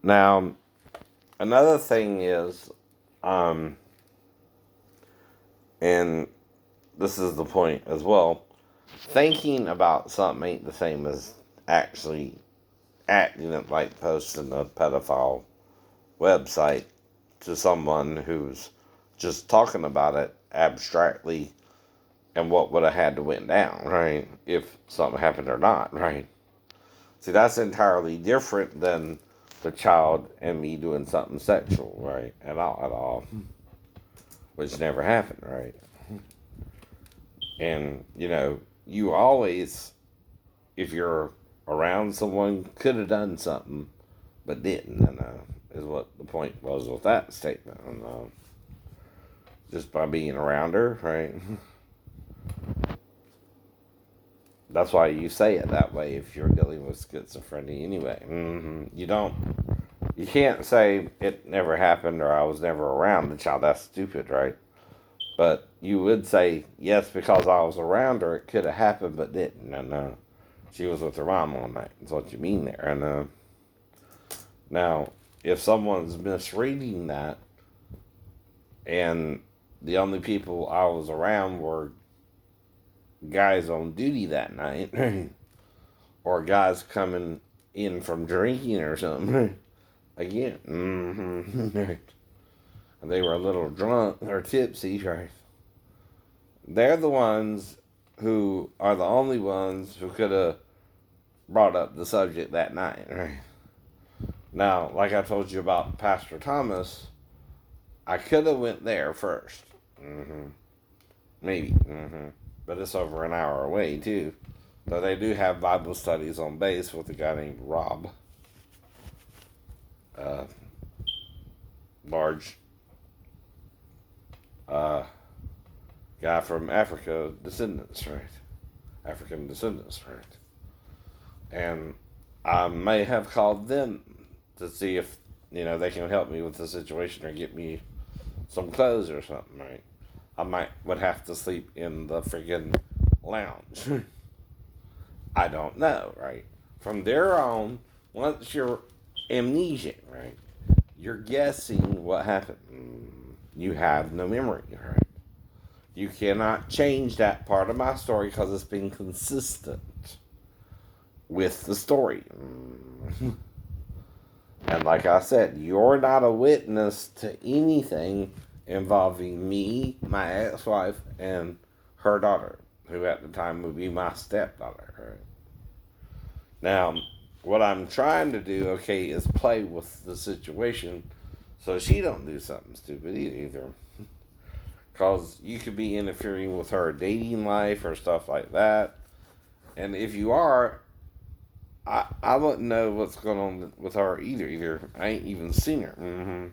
Now, another thing is, um, and this is the point as well, thinking about something ain't the same as actually acting it, like posting a pedophile website to someone who's just talking about it abstractly and what would have had to went down, right? If something happened or not, right? See, that's entirely different than the child and me doing something sexual, right? At all, which never happened, right? And, you always, if you're around someone, could have done something, but didn't, is what the point was with that statement. Just by being around her, right? That's why you say it that way if you're dealing with schizophrenia anyway. You can't say it never happened or I was never around the child. That's stupid, right? But you would say, yes, because I was around her, it could have happened, but didn't. And she was with her mom all night. That's what you mean there. And now, if someone's misreading that and the only people I was around were guys on duty that night, or guys coming in from drinking or something, again, they were a little drunk or tipsy, right? They're the ones who are the only ones who could have brought up the subject that night, right? Now, like I told you about Pastor Thomas, I could have went there 1st. Maybe. But it's over an hour away, too. Though they do have Bible studies on base with a guy named Rob. Large guy from Africa descendants, right? African descendants, right? And I may have called them to see if, they can help me with the situation or get me some clothes or something, right? Would have to sleep in the friggin' lounge. I don't know, right? From there on, once you're amnesic, right, you're guessing what happened. You have no memory, right? You cannot change that part of my story because it's been consistent with the story. And like I said, you're not a witness to anything involving me, my ex-wife, and her daughter, who at the time would be my stepdaughter. Right? Now, what I'm trying to do, okay, is play with the situation so she don't do something stupid either. Because you could be interfering with her dating life or stuff like that. And if you are, I wouldn't know what's going on with her either. I ain't even seen her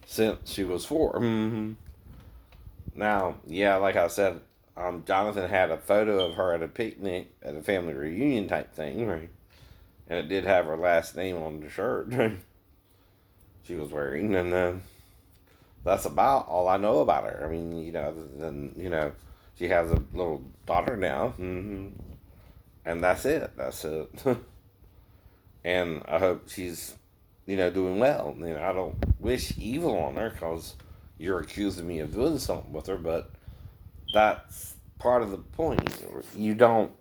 since she was 4. Now, yeah, like I said, Jonathan had a photo of her at a picnic at a family reunion type thing, right? And it did have her last name on the shirt she was wearing, and that's about all I know about her. I mean, she has a little daughter now, and that's it. That's it. And I hope she's, doing well. I don't wish evil on her because you're accusing me of doing something with her, but that's part of the point. You don't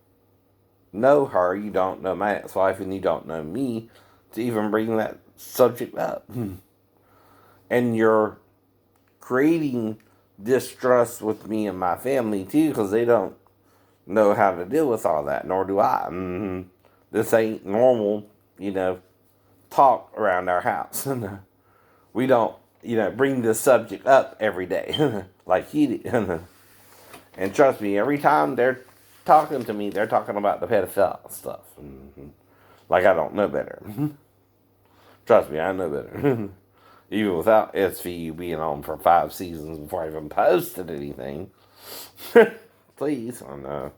know her, you don't know my ex-wife, and you don't know me to even bring that subject up. And you're creating distrust with me and my family too because they don't know how to deal with all that, nor do I. This ain't normal, talk around our house. We don't, bring this subject up every day like he did. And trust me, every time they're talking to me, they're talking about the pedophile stuff. Like I don't know better. Trust me, I know better. Even without SVU being on for 5 seasons before I even posted anything. Please, on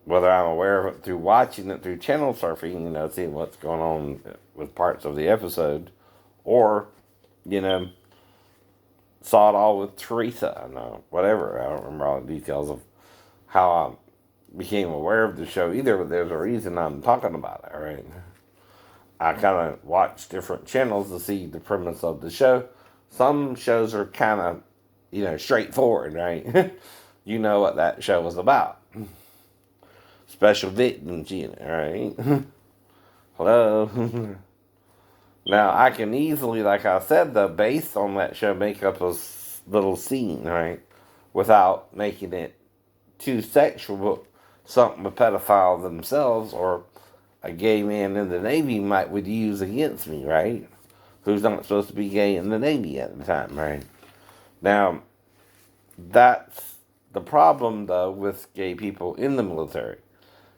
whether I'm aware of it through watching it through channel surfing, seeing what's going on with parts of the episode, or, saw it all with Teresa. I know, whatever. I don't remember all the details of how I became aware of the show either, but there's a reason I'm talking about it, right? I kind of watch different channels to see the premise of the show. Some shows are kind of, straightforward, right? You know what that show was about. Special victims unit, right? Hello. Now, I can easily, like I said, based on that show, make up a little scene, right? Without making it too sexual, but something a pedophile themselves or a gay man in the Navy would use against me, right? Who's not supposed to be gay in the Navy at the time, right? Now, that's the problem, though, with gay people in the military.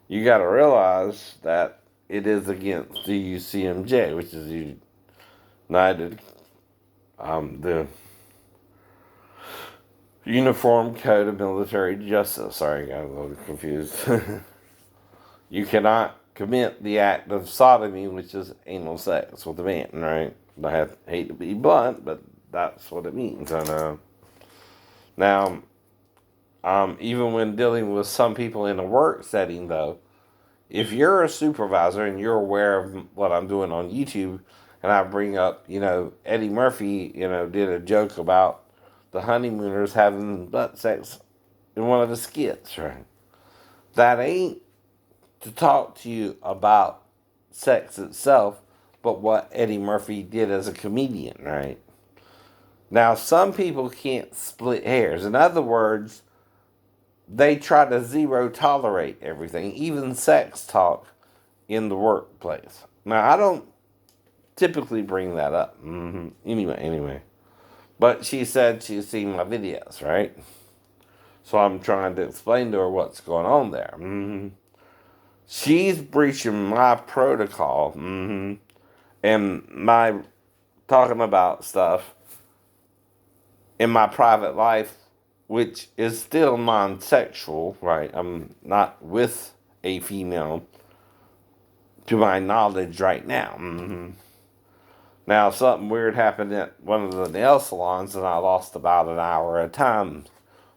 You got to realize that it is against the UCMJ, which is United, the Uniform Code of Military Justice. Sorry, I got a little confused. You cannot commit the act of sodomy, which is anal sex with a man, right? I hate to be blunt, but that's what it means. And now, even when dealing with some people in a work setting, though, if you're a supervisor and you're aware of what I'm doing on YouTube, and I bring up, Eddie Murphy, did a joke about the honeymooners having butt sex in one of the skits, right? That ain't to talk to you about sex itself, but what Eddie Murphy did as a comedian, right? Now, some people can't split hairs. In other words, they try to zero tolerate everything, even sex talk in the workplace. Now, I don't typically bring that up. Anyway. But she said she's seen my videos, right? So I'm trying to explain to her what's going on there. She's breaching my protocol and my talking about stuff in my private life, which is still non-sexual, right? I'm not with a female to my knowledge right now. Now, something weird happened at one of the nail salons, and I lost about an hour at a time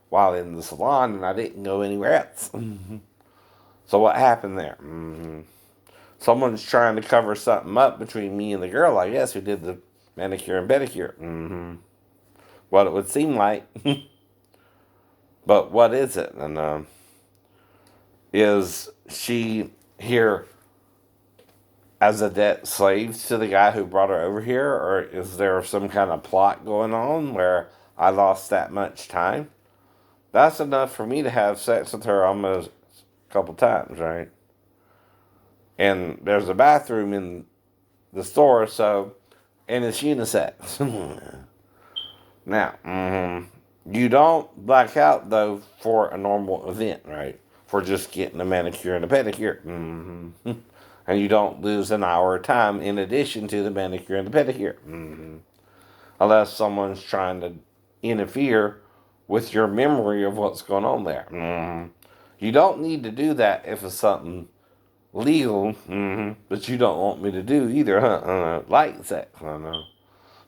while in the salon, and I didn't go anywhere else. So what happened there? Someone's trying to cover something up between me and the girl, I guess, who did the manicure and pedicure. What it would seem like. But what is it? And is she here as a debt slave to the guy who brought her over here? Or is there some kind of plot going on where I lost that much time? That's enough for me to have sex with her almost a couple times, right? And there's a bathroom in the store, and it's unisex. Now, you don't black out, though, for a normal event, right? For just getting a manicure and a pedicure. And you don't lose an hour of time in addition to the manicure and the pedicure. Unless someone's trying to interfere with your memory of what's going on there. You don't need to do that if it's something legal, but you don't want me to do either, huh? Like sex, I know.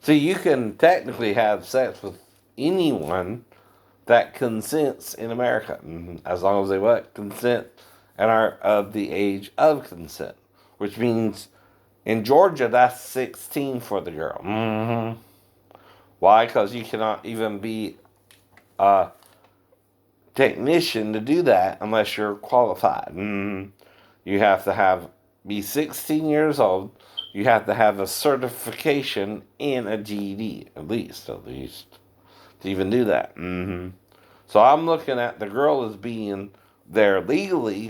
See, you can technically have sex with anyone that consents in America, as long as they consent and are of the age of consent, which means in Georgia that's 16 for the girl. Why? Because you cannot even be a technician to do that unless you're qualified. You have to be 16 years old. You have to have a certification and a GED, at least, to even do that. So I'm looking at the girl as being there legally,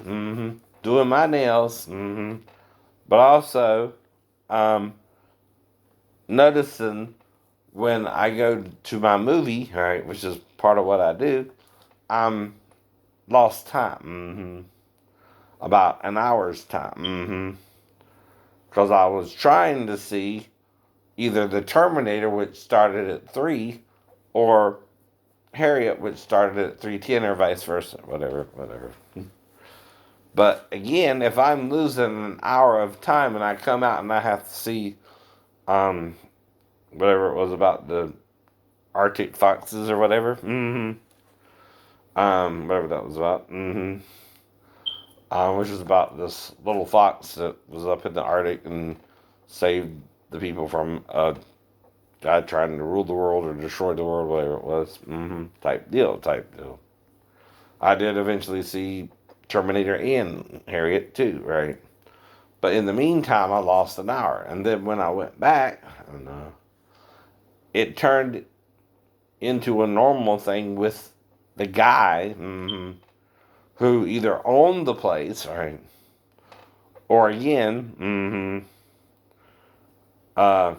doing my nails, but also noticing when I go to my movie, right, which is part of what I do, I'm lost time, about an hour's time, because I was trying to see either the Terminator, which started at 3, or Harriet, which started at 3:10, or vice versa, whatever. But again, if I'm losing an hour of time and I come out and I have to see, whatever it was about the Arctic foxes or whatever, whatever that was about, which was about this little fox that was up in the Arctic and saved the people from a guy trying to rule the world or destroy the world, whatever it was. Type deal. I did eventually see Terminator and Harriet too, right? But in the meantime, I lost an hour. And then when I went back, and, it turned into a normal thing with the guy who either owned the place, right? Or again, uh,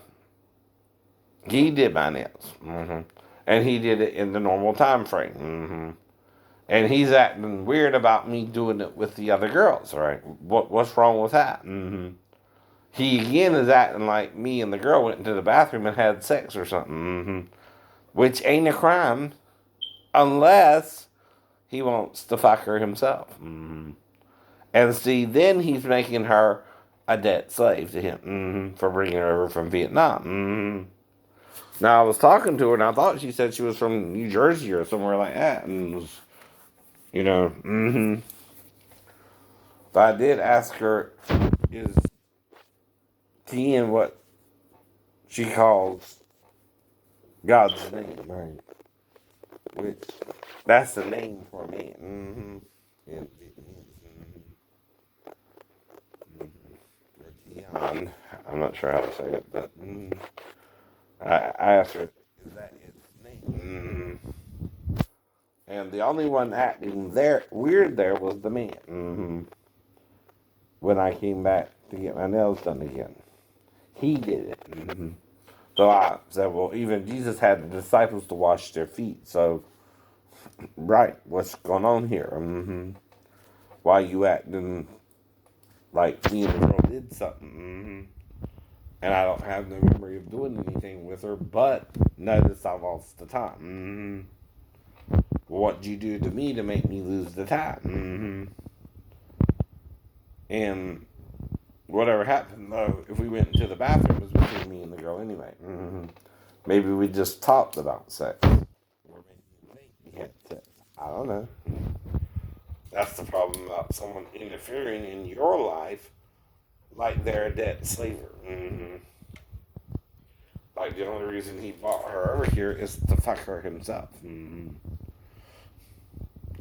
he did my nails. And he did it in the normal time frame. And he's acting weird about me doing it with the other girls, right? What's wrong with that? He again is acting like me and the girl went into the bathroom and had sex or something, which ain't a crime unless he wants to fuck her himself. And see, then he's making her a debt slave to him for bringing her over from Vietnam. Now, I was talking to her, and I thought she said she was from New Jersey or somewhere like that, and was, But I did ask her, is Tien what she calls God's name, right? Which, that's the name for me. In Vietnamese. Tian. I'm not sure how to say it, but I asked her, is that its name? And the only one acting there weird there was the man. When I came back to get my nails done again, he did it. So I said, well, even Jesus had the disciples to wash their feet. So, right, what's going on here? Why you acting like me and the girl did something? And I don't have no memory of doing anything with her, but notice I lost the time. What'd you do to me to make me lose the time? And whatever happened, though, if we went into the bathroom, it was between me and the girl anyway. Maybe we just talked about sex. Or maybe we had sex. I don't know. That's the problem about someone interfering in your life like they're a debt slaver. Like the only reason he brought her over here is to fuck her himself.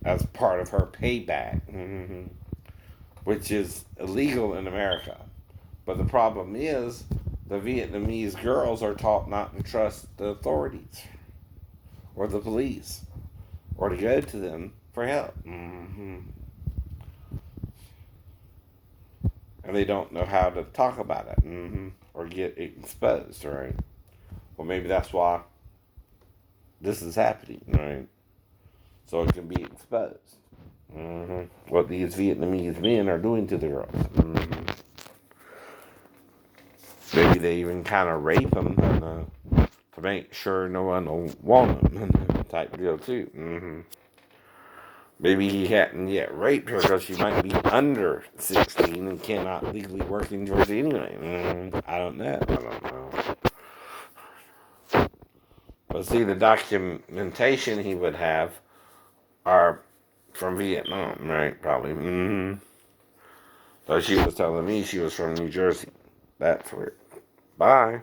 As part of her payback. Which is illegal in America. But the problem is, the Vietnamese girls are taught not to trust the authorities or the police or to go to them for help. And they don't know how to talk about it or get it exposed, right? Well, maybe that's why this is happening, right? So it can be exposed. What these Vietnamese men are doing to the girls. Maybe they even kind of rape them to make sure no one will want them, type deal too. Maybe he hadn't yet raped her because she might be under 16 and cannot legally work in Georgia anyway. I don't know. But see, the documentation he would have are from Vietnam, right? Probably. So she was telling me she was from New Jersey. That's weird. Bye.